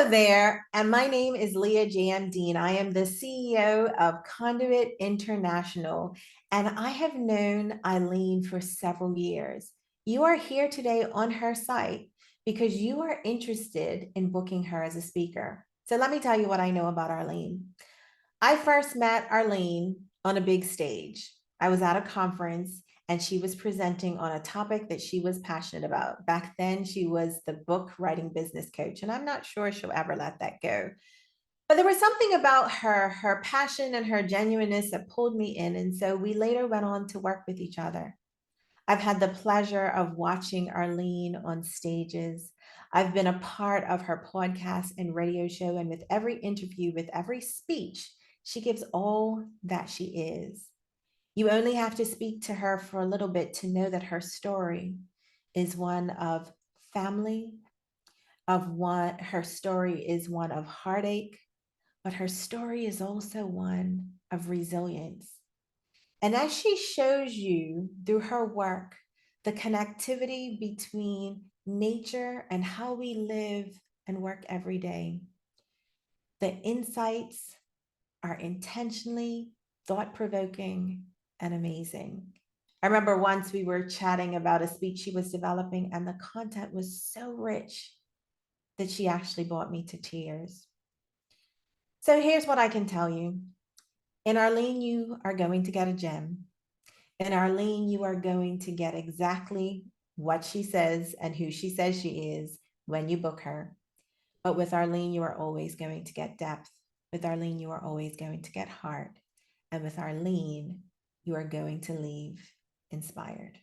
Hello there, and my name is Leah J.M. Dean. I am the CEO of Conduit International, and I have known Arlene for several years. You are here today on her site because you are interested in booking her as a speaker. So let me tell you what I know about Arlene. I first met Arlene on a big stage. I was at a conference and she was presenting on a topic that she was passionate about. Back then, she was the book writing business coach, and I'm not sure she'll ever let that go. But there was something about her passion and her genuineness that pulled me in. And so we later went on to work with each other. I've had the pleasure of watching Arlene on stages. I've been a part of her podcast and radio show, and with every interview, with every speech, she gives all that she is. You only have to speak to her for a little bit to know that her story is one of family, her story is one of heartache, but her story is also one of resilience. And as she shows you through her work, the connectivity between nature and how we live and work every day, the insights are intentionally thought-provoking and amazing. I remember once we were chatting about a speech she was developing, and the content was so rich that she actually brought me to tears. So here's what I can tell you. In Arlene, you are going to get a gem. In Arlene, you are going to get exactly what she says and who she says she is when you book her. But with Arlene, you are always going to get depth. With Arlene, you are always going to get heart. And with Arlene, you are going to leave inspired.